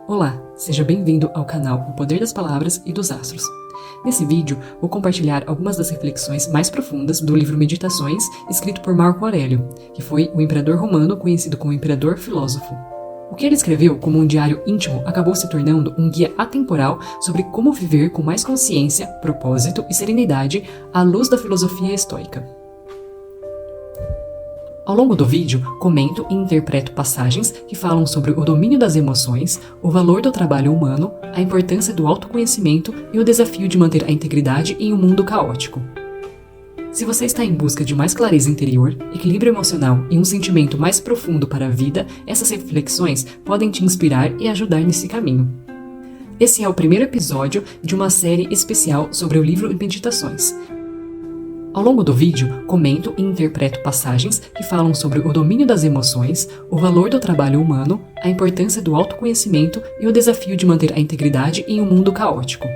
Olá, seja bem-vindo ao canal O Poder das Palavras e dos Astros. Nesse vídeo, vou compartilhar algumas das reflexões mais profundas do livro Meditações, escrito por Marco Aurélio, que foi um imperador romano conhecido como imperador filósofo. O que ele escreveu como um diário íntimo acabou se tornando um guia atemporal sobre como viver com mais consciência, propósito e serenidade à luz da filosofia estoica. Ao longo do vídeo, comento e interpreto passagens que falam sobre o domínio das emoções, o valor do trabalho humano, a importância do autoconhecimento e o desafio de manter a integridade em um mundo caótico. Se você está em busca de mais clareza interior, equilíbrio emocional e um sentimento mais profundo para a vida, essas reflexões podem te inspirar e ajudar nesse caminho. Esse é o primeiro episódio de uma série especial sobre o livro Meditações. Ao longo do vídeo, comento e interpreto passagens que falam sobre o domínio das emoções, o valor do trabalho humano, a importância do autoconhecimento e o desafio de manter a integridade em um mundo caótico.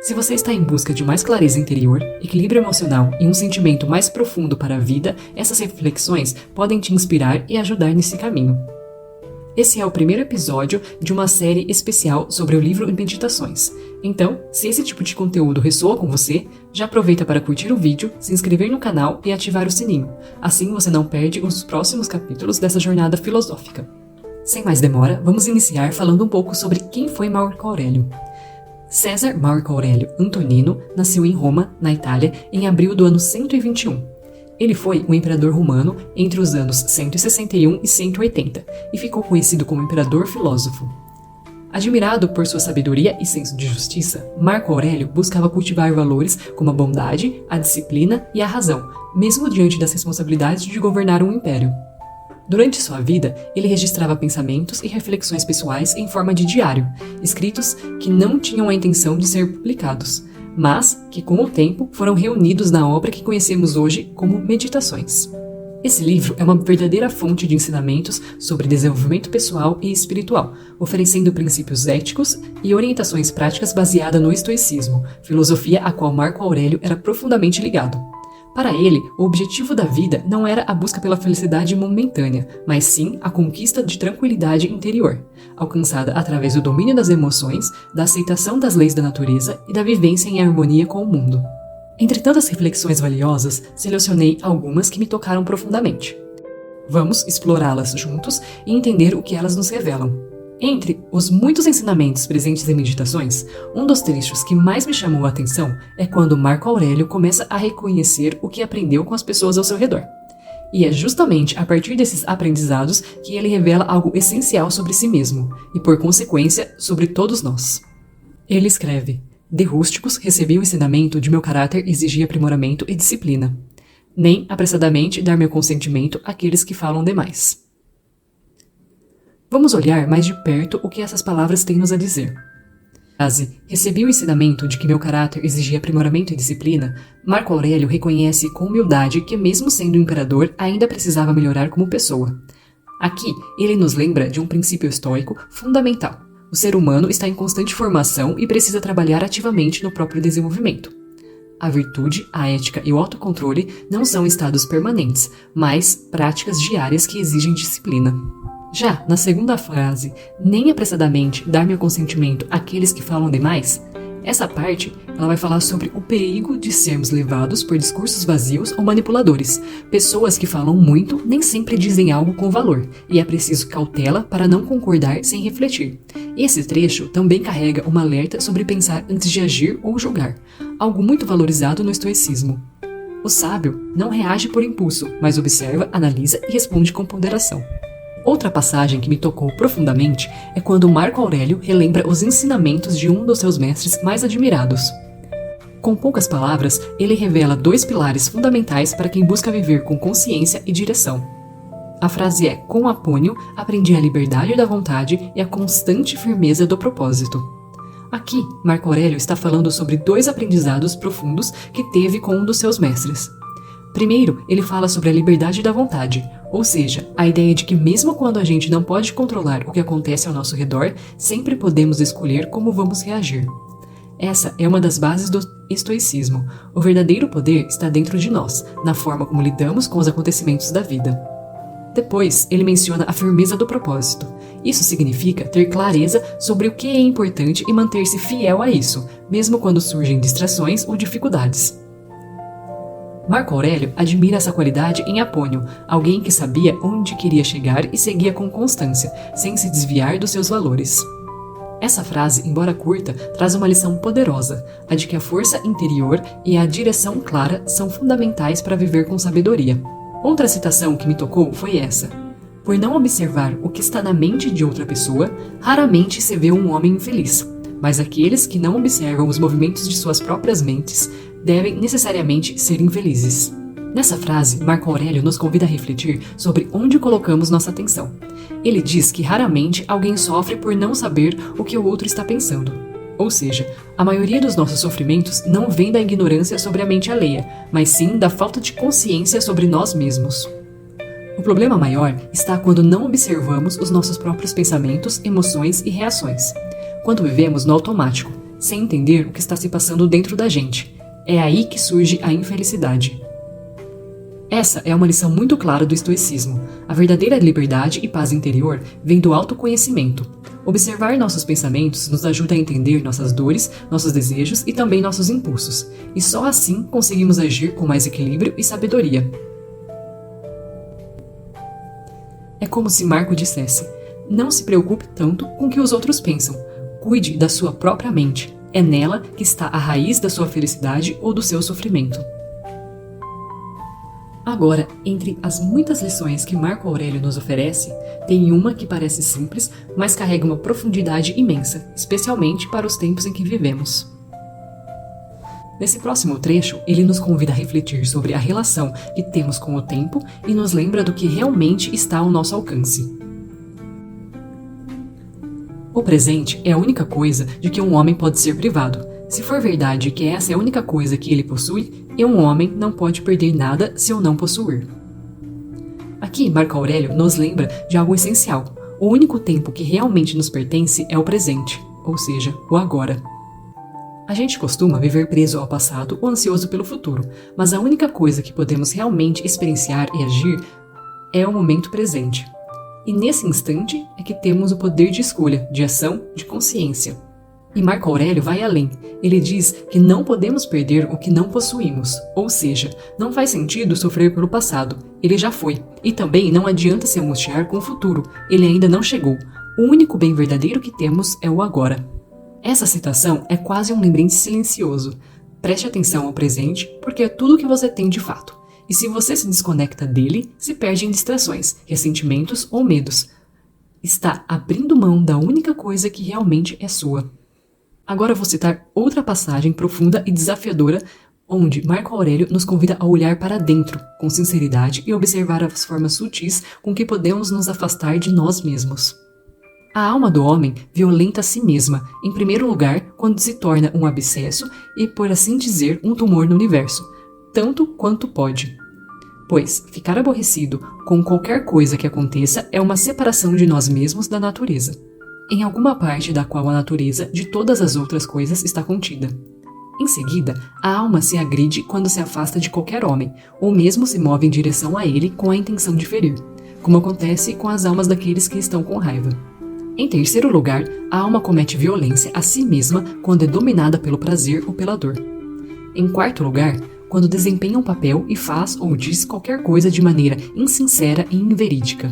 Se você está em busca de mais clareza interior, equilíbrio emocional e um sentimento mais profundo para a vida, essas reflexões podem te inspirar e ajudar nesse caminho. Esse é o primeiro episódio de uma série especial sobre o livro Meditações. Então, se esse tipo de conteúdo ressoa com você, já aproveita para curtir o vídeo, se inscrever no canal e ativar o sininho. Assim você não perde os próximos capítulos dessa jornada filosófica. Sem mais demora, vamos iniciar falando um pouco sobre quem foi Marco Aurélio. César Marco Aurélio Antonino nasceu em Roma, na Itália, em abril do ano 121. Ele foi um imperador romano entre os anos 161 e 180 e ficou conhecido como imperador filósofo. Admirado por sua sabedoria e senso de justiça, Marco Aurélio buscava cultivar valores como a bondade, a disciplina e a razão, mesmo diante das responsabilidades de governar um império. Durante sua vida, ele registrava pensamentos e reflexões pessoais em forma de diário, escritos que não tinham a intenção de ser publicados, mas que com o tempo foram reunidos na obra que conhecemos hoje como Meditações. Esse livro é uma verdadeira fonte de ensinamentos sobre desenvolvimento pessoal e espiritual, oferecendo princípios éticos e orientações práticas baseadas no estoicismo, filosofia a qual Marco Aurélio era profundamente ligado. Para ele, o objetivo da vida não era a busca pela felicidade momentânea, mas sim a conquista de tranquilidade interior, alcançada através do domínio das emoções, da aceitação das leis da natureza e da vivência em harmonia com o mundo. Entre tantas reflexões valiosas, selecionei algumas que me tocaram profundamente. Vamos explorá-las juntos e entender o que elas nos revelam. Entre os muitos ensinamentos presentes em Meditações, um dos trechos que mais me chamou a atenção é quando Marco Aurélio começa a reconhecer o que aprendeu com as pessoas ao seu redor. E é justamente a partir desses aprendizados que ele revela algo essencial sobre si mesmo, e por consequência, sobre todos nós. Ele escreve: "De rústicos recebi o ensinamento de meu caráter exigir aprimoramento e disciplina, nem apressadamente dar meu consentimento àqueles que falam demais." Vamos olhar mais de perto o que essas palavras têm nos a dizer. A frase, "recebi o ensinamento de que meu caráter exigia aprimoramento e disciplina", Marco Aurélio reconhece com humildade que mesmo sendo imperador, ainda precisava melhorar como pessoa. Aqui, ele nos lembra de um princípio estoico fundamental. O ser humano está em constante formação e precisa trabalhar ativamente no próprio desenvolvimento. A virtude, a ética e o autocontrole não são estados permanentes, mas práticas diárias que exigem disciplina. Já na segunda frase, "nem apressadamente dar meu consentimento àqueles que falam demais", essa parte ela vai falar sobre o perigo de sermos levados por discursos vazios ou manipuladores. Pessoas que falam muito nem sempre dizem algo com valor, e é preciso cautela para não concordar sem refletir. Esse trecho também carrega uma alerta sobre pensar antes de agir ou julgar, algo muito valorizado no estoicismo. O sábio não reage por impulso, mas observa, analisa e responde com ponderação. Outra passagem que me tocou profundamente é quando Marco Aurélio relembra os ensinamentos de um dos seus mestres mais admirados. Com poucas palavras, ele revela dois pilares fundamentais para quem busca viver com consciência e direção. A frase é: "Com Apônio, aprendi a liberdade da vontade e a constante firmeza do propósito." Aqui, Marco Aurélio está falando sobre dois aprendizados profundos que teve com um dos seus mestres. Primeiro, ele fala sobre a liberdade da vontade, ou seja, a ideia de que mesmo quando a gente não pode controlar o que acontece ao nosso redor, sempre podemos escolher como vamos reagir. Essa é uma das bases do estoicismo. O verdadeiro poder está dentro de nós, na forma como lidamos com os acontecimentos da vida. Depois, ele menciona a firmeza do propósito. Isso significa ter clareza sobre o que é importante e manter-se fiel a isso, mesmo quando surgem distrações ou dificuldades. Marco Aurélio admira essa qualidade em Apônio, alguém que sabia onde queria chegar e seguia com constância, sem se desviar dos seus valores. Essa frase, embora curta, traz uma lição poderosa, a de que a força interior e a direção clara são fundamentais para viver com sabedoria. Outra citação que me tocou foi essa: por não observar o que está na mente de outra pessoa, raramente se vê um homem infeliz, mas aqueles que não observam os movimentos de suas próprias mentes devem necessariamente ser infelizes. Nessa frase, Marco Aurélio nos convida a refletir sobre onde colocamos nossa atenção. Ele diz que raramente alguém sofre por não saber o que o outro está pensando. Ou seja, a maioria dos nossos sofrimentos não vem da ignorância sobre a mente alheia, mas sim da falta de consciência sobre nós mesmos. O problema maior está quando não observamos os nossos próprios pensamentos, emoções e reações. Quando vivemos no automático, sem entender o que está se passando dentro da gente. É aí que surge a infelicidade. Essa é uma lição muito clara do estoicismo. A verdadeira liberdade e paz interior vem do autoconhecimento. Observar nossos pensamentos nos ajuda a entender nossas dores, nossos desejos e também nossos impulsos. E só assim conseguimos agir com mais equilíbrio e sabedoria. É como se Marco dissesse: não se preocupe tanto com o que os outros pensam. Cuide da sua própria mente. É nela que está a raiz da sua felicidade ou do seu sofrimento. Agora, entre as muitas lições que Marco Aurélio nos oferece, tem uma que parece simples, mas carrega uma profundidade imensa, especialmente para os tempos em que vivemos. Nesse próximo trecho, ele nos convida a refletir sobre a relação que temos com o tempo e nos lembra do que realmente está ao nosso alcance. O presente é a única coisa de que um homem pode ser privado. Se for verdade que essa é a única coisa que ele possui, um homem não pode perder nada se o não possuir. Aqui, Marco Aurélio nos lembra de algo essencial. O único tempo que realmente nos pertence é o presente, ou seja, o agora. A gente costuma viver preso ao passado ou ansioso pelo futuro, mas a única coisa que podemos realmente experienciar e agir é o momento presente. E nesse instante é que temos o poder de escolha, de ação, de consciência. E Marco Aurélio vai além. Ele diz que não podemos perder o que não possuímos, ou seja, não faz sentido sofrer pelo passado, ele já foi. E também não adianta se angustiar com o futuro, ele ainda não chegou. O único bem verdadeiro que temos é o agora. Essa citação é quase um lembrete silencioso. Preste atenção ao presente, porque é tudo o que você tem de fato. E se você se desconecta dele, se perde em distrações, ressentimentos ou medos. Está abrindo mão da única coisa que realmente é sua. Agora vou citar outra passagem profunda e desafiadora, onde Marco Aurélio nos convida a olhar para dentro, com sinceridade e observar as formas sutis com que podemos nos afastar de nós mesmos. A alma do homem violenta a si mesma, em primeiro lugar, quando se torna um abscesso e, por assim dizer, um tumor no universo, tanto quanto pode. Pois ficar aborrecido com qualquer coisa que aconteça é uma separação de nós mesmos da natureza, em alguma parte da qual a natureza de todas as outras coisas está contida. Em seguida, a alma se agride quando se afasta de qualquer homem, ou mesmo se move em direção a ele com a intenção de ferir, como acontece com as almas daqueles que estão com raiva. Em terceiro lugar, a alma comete violência a si mesma quando é dominada pelo prazer ou pela dor. Em quarto lugar, quando desempenha um papel e faz ou diz qualquer coisa de maneira insincera e inverídica.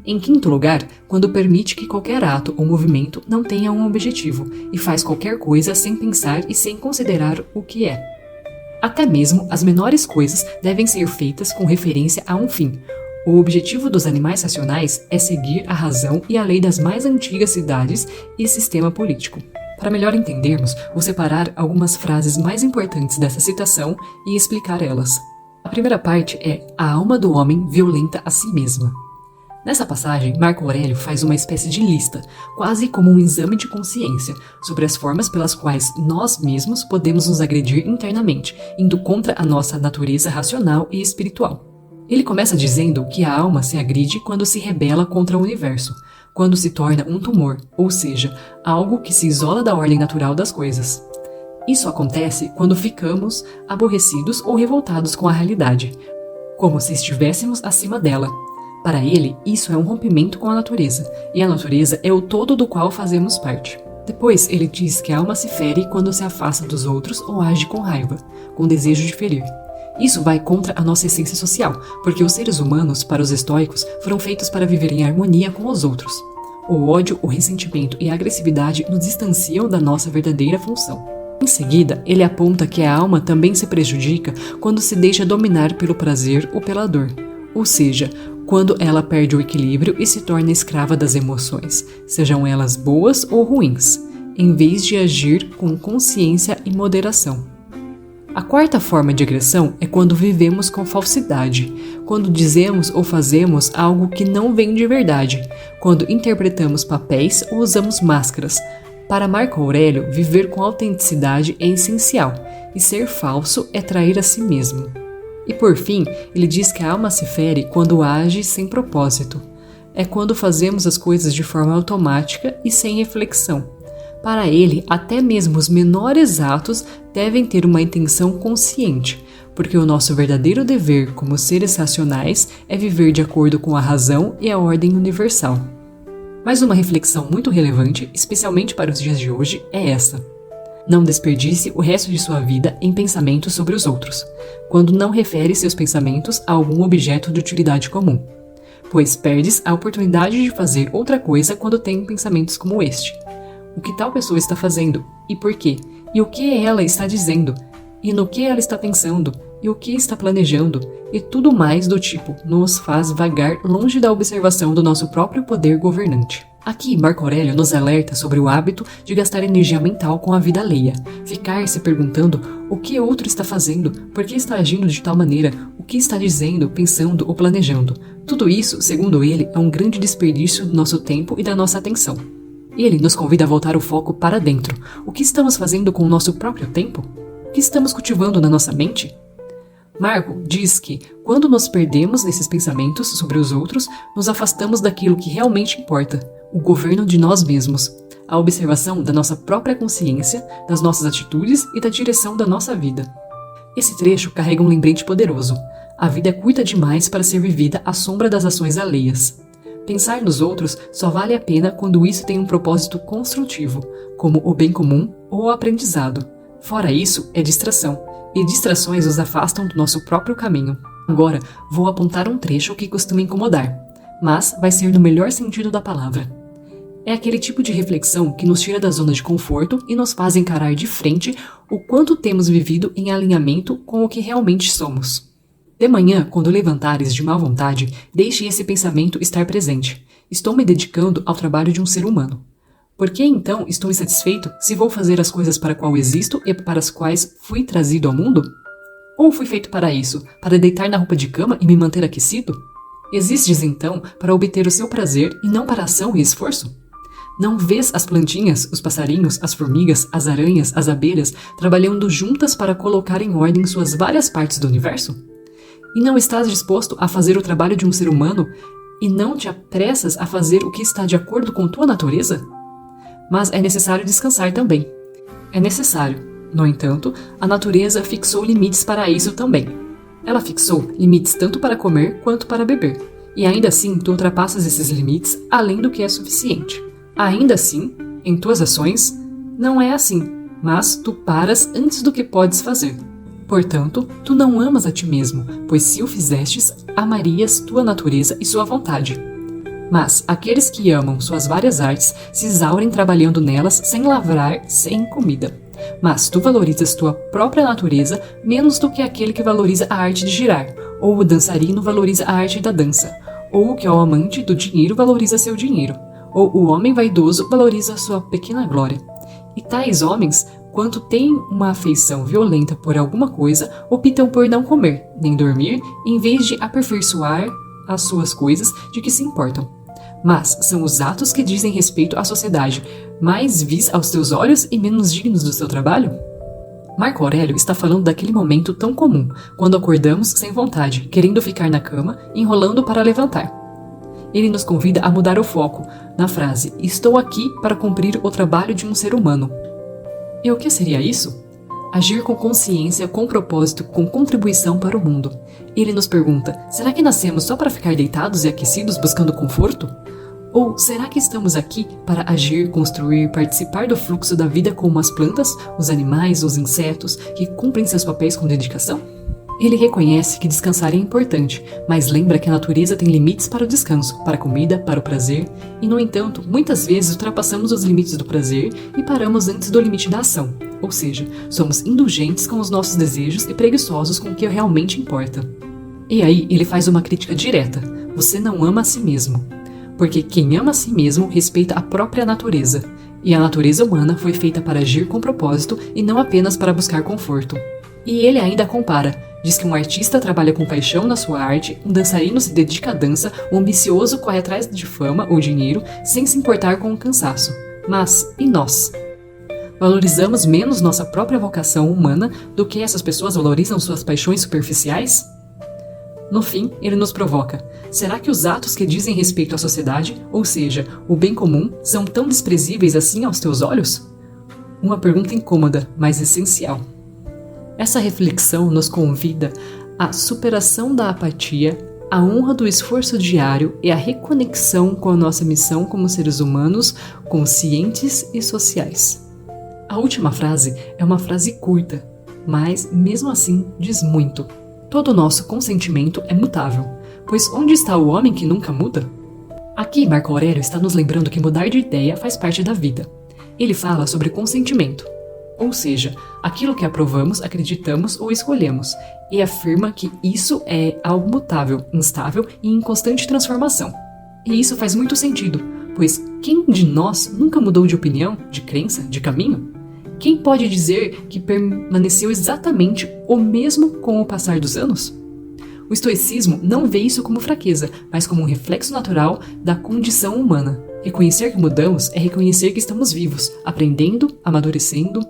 Em quinto lugar, quando permite que qualquer ato ou movimento não tenha um objetivo e faz qualquer coisa sem pensar e sem considerar o que é. Até mesmo as menores coisas devem ser feitas com referência a um fim. O objetivo dos animais racionais é seguir a razão e a lei das mais antigas cidades e sistema político. Para melhor entendermos, vou separar algumas frases mais importantes dessa citação e explicar elas. A primeira parte é: a alma do homem violenta a si mesma. Nessa passagem, Marco Aurélio faz uma espécie de lista, quase como um exame de consciência, sobre as formas pelas quais nós mesmos podemos nos agredir internamente, indo contra a nossa natureza racional e espiritual. Ele começa dizendo que a alma se agride quando se rebela contra o universo, quando se torna um tumor, ou seja, algo que se isola da ordem natural das coisas. Isso acontece quando ficamos aborrecidos ou revoltados com a realidade, como se estivéssemos acima dela. Para ele, isso é um rompimento com a natureza, e a natureza é o todo do qual fazemos parte. Depois, ele diz que a alma se fere quando se afasta dos outros ou age com raiva, com desejo de ferir. Isso vai contra a nossa essência social, porque os seres humanos, para os estoicos, foram feitos para viver em harmonia com os outros. O ódio, o ressentimento e a agressividade nos distanciam da nossa verdadeira função. Em seguida, ele aponta que a alma também se prejudica quando se deixa dominar pelo prazer ou pela dor, ou seja, quando ela perde o equilíbrio e se torna escrava das emoções, sejam elas boas ou ruins, em vez de agir com consciência e moderação. A quarta forma de agressão é quando vivemos com falsidade, quando dizemos ou fazemos algo que não vem de verdade, quando interpretamos papéis ou usamos máscaras. Para Marco Aurélio, viver com autenticidade é essencial, e ser falso é trair a si mesmo. E por fim, ele diz que a alma se fere quando age sem propósito. É quando fazemos as coisas de forma automática e sem reflexão. Para ele, até mesmo os menores atos devem ter uma intenção consciente, porque o nosso verdadeiro dever como seres racionais é viver de acordo com a razão e a ordem universal. Mas uma reflexão muito relevante, especialmente para os dias de hoje, é essa. Não desperdice o resto de sua vida em pensamentos sobre os outros, quando não refere seus pensamentos a algum objeto de utilidade comum, pois perdes a oportunidade de fazer outra coisa quando tem pensamentos como este. O que tal pessoa está fazendo, e por quê, e o que ela está dizendo, e no que ela está pensando, e o que está planejando, e tudo mais do tipo nos faz vagar longe da observação do nosso próprio poder governante. Aqui, Marco Aurélio nos alerta sobre o hábito de gastar energia mental com a vida alheia, ficar se perguntando o que outro está fazendo, por que está agindo de tal maneira, o que está dizendo, pensando ou planejando. Tudo isso, segundo ele, é um grande desperdício do nosso tempo e da nossa atenção. Ele nos convida a voltar o foco para dentro. O que estamos fazendo com o nosso próprio tempo? O que estamos cultivando na nossa mente? Marco diz que, quando nos perdemos nesses pensamentos sobre os outros, nos afastamos daquilo que realmente importa, o governo de nós mesmos, a observação da nossa própria consciência, das nossas atitudes e da direção da nossa vida. Esse trecho carrega um lembrete poderoso. A vida é curta demais para ser vivida à sombra das ações alheias. Pensar nos outros só vale a pena quando isso tem um propósito construtivo, como o bem comum ou o aprendizado. Fora isso, é distração, e distrações nos afastam do nosso próprio caminho. Agora, vou apontar um trecho que costuma incomodar, mas vai ser no melhor sentido da palavra. É aquele tipo de reflexão que nos tira da zona de conforto e nos faz encarar de frente o quanto temos vivido em alinhamento com o que realmente somos. De manhã, quando levantares de má vontade, deixe esse pensamento estar presente. Estou me dedicando ao trabalho de um ser humano. Por que então estou insatisfeito se vou fazer as coisas para qual existo e para as quais fui trazido ao mundo? Ou fui feito para isso, para deitar na roupa de cama e me manter aquecido? Existes então para obter o seu prazer e não para ação e esforço? Não vês as plantinhas, os passarinhos, as formigas, as aranhas, as abelhas trabalhando juntas para colocar em ordem suas várias partes do universo? E não estás disposto a fazer o trabalho de um ser humano e não te apressas a fazer o que está de acordo com tua natureza? Mas é necessário descansar também. É necessário. No entanto, a natureza fixou limites para isso também. Ela fixou limites tanto para comer quanto para beber. E ainda assim, tu ultrapassas esses limites além do que é suficiente. Ainda assim, em tuas ações, não é assim, mas tu paras antes do que podes fazer. Portanto, tu não amas a ti mesmo, pois se o fizestes, amarias tua natureza e sua vontade. Mas aqueles que amam suas várias artes se exaurem trabalhando nelas sem lavrar, sem comida. Mas tu valorizas tua própria natureza menos do que aquele que valoriza a arte de girar, ou o dançarino valoriza a arte da dança, ou o que é o amante do dinheiro valoriza seu dinheiro, ou o homem vaidoso valoriza sua pequena glória. E tais homens, quando têm uma afeição violenta por alguma coisa, optam por não comer, nem dormir, em vez de aperfeiçoar as suas coisas de que se importam. Mas são os atos que dizem respeito à sociedade, mais vis aos teus olhos e menos dignos do seu trabalho? Marco Aurélio está falando daquele momento tão comum, quando acordamos sem vontade, querendo ficar na cama, enrolando para levantar. Ele nos convida a mudar o foco, na frase, estou aqui para cumprir o trabalho de um ser humano. E o que seria isso? Agir com consciência, com propósito, com contribuição para o mundo. Ele nos pergunta, será que nascemos só para ficar deitados e aquecidos buscando conforto? Ou será que estamos aqui para agir, construir, participar do fluxo da vida como as plantas, os animais, os insetos, que cumprem seus papéis com dedicação? Ele reconhece que descansar é importante, mas lembra que a natureza tem limites para o descanso, para a comida, para o prazer, e no entanto, muitas vezes ultrapassamos os limites do prazer e paramos antes do limite da ação. Ou seja, somos indulgentes com os nossos desejos e preguiçosos com o que realmente importa. E aí ele faz uma crítica direta: você não ama a si mesmo. Porque quem ama a si mesmo respeita a própria natureza, e a natureza humana foi feita para agir com propósito e não apenas para buscar conforto. E ele ainda compara, diz que um artista trabalha com paixão na sua arte, um dançarino se dedica à dança, um ambicioso corre atrás de fama ou dinheiro sem se importar com o cansaço. Mas, e nós? Valorizamos menos nossa própria vocação humana do que essas pessoas valorizam suas paixões superficiais? No fim, ele nos provoca. Será que os atos que dizem respeito à sociedade, ou seja, o bem comum, são tão desprezíveis assim aos teus olhos? Uma pergunta incômoda, mas essencial. Essa reflexão nos convida à superação da apatia, à honra do esforço diário e à reconexão com a nossa missão como seres humanos, conscientes e sociais. A última frase é uma frase curta, mas, mesmo assim, diz muito. Todo o nosso consentimento é mutável, pois onde está o homem que nunca muda? Aqui Marco Aurélio está nos lembrando que mudar de ideia faz parte da vida. Ele fala sobre consentimento, ou seja, aquilo que aprovamos, acreditamos ou escolhemos, e afirma que isso é algo mutável, instável e em constante transformação. E isso faz muito sentido, pois quem de nós nunca mudou de opinião, de crença, de caminho? Quem pode dizer que permaneceu exatamente o mesmo com o passar dos anos? O estoicismo não vê isso como fraqueza, mas como um reflexo natural da condição humana. Reconhecer que mudamos é reconhecer que estamos vivos, aprendendo, amadurecendo.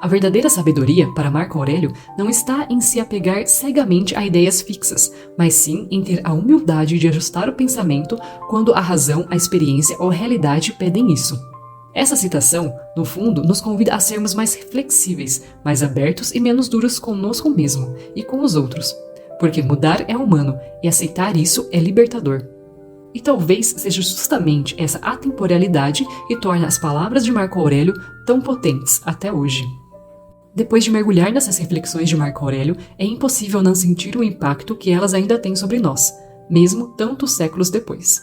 A verdadeira sabedoria, para Marco Aurélio, não está em se apegar cegamente a ideias fixas, mas sim em ter a humildade de ajustar o pensamento quando a razão, a experiência ou a realidade pedem isso. Essa citação, no fundo, nos convida a sermos mais flexíveis, mais abertos e menos duros conosco mesmo e com os outros. Porque mudar é humano e aceitar isso é libertador. E talvez seja justamente essa atemporalidade que torna as palavras de Marco Aurélio tão potentes até hoje. Depois de mergulhar nessas reflexões de Marco Aurélio, é impossível não sentir o impacto que elas ainda têm sobre nós, mesmo tantos séculos depois.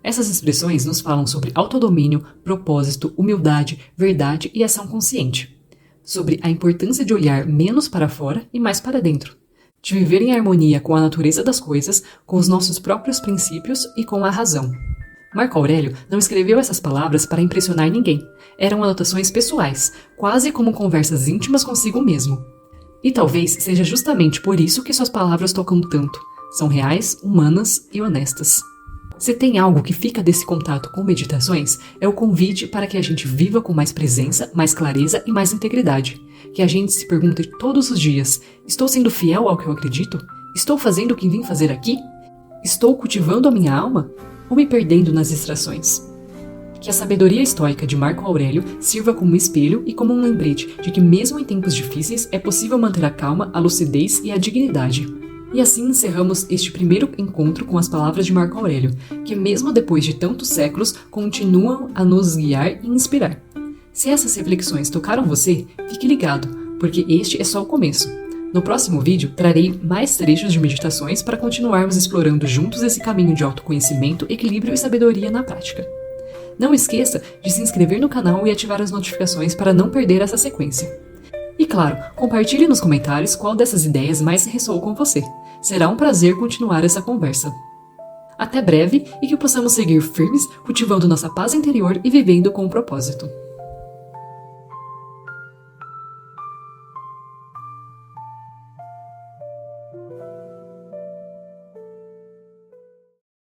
Essas expressões nos falam sobre autodomínio, propósito, humildade, verdade e ação consciente. Sobre a importância de olhar menos para fora e mais para dentro. De viver em harmonia com a natureza das coisas, com os nossos próprios princípios e com a razão. Marco Aurélio não escreveu essas palavras para impressionar ninguém. Eram anotações pessoais, quase como conversas íntimas consigo mesmo. E talvez seja justamente por isso que suas palavras tocam tanto. São reais, humanas e honestas. Se tem algo que fica desse contato com meditações, é o convite para que a gente viva com mais presença, mais clareza e mais integridade. Que a gente se pergunte todos os dias: estou sendo fiel ao que eu acredito? Estou fazendo o que vim fazer aqui? Estou cultivando a minha alma? Ou me perdendo nas distrações? Que a sabedoria estoica de Marco Aurélio sirva como espelho e como um lembrete de que mesmo em tempos difíceis é possível manter a calma, a lucidez e a dignidade. E assim encerramos este primeiro encontro com as palavras de Marco Aurélio, que mesmo depois de tantos séculos, continuam a nos guiar e inspirar. Se essas reflexões tocaram você, fique ligado, porque este é só o começo. No próximo vídeo, trarei mais trechos de meditações para continuarmos explorando juntos esse caminho de autoconhecimento, equilíbrio e sabedoria na prática. Não esqueça de se inscrever no canal e ativar as notificações para não perder essa sequência. E claro, compartilhe nos comentários qual dessas ideias mais ressoou com você. Será um prazer continuar essa conversa. Até breve e que possamos seguir firmes, cultivando nossa paz interior e vivendo com um propósito.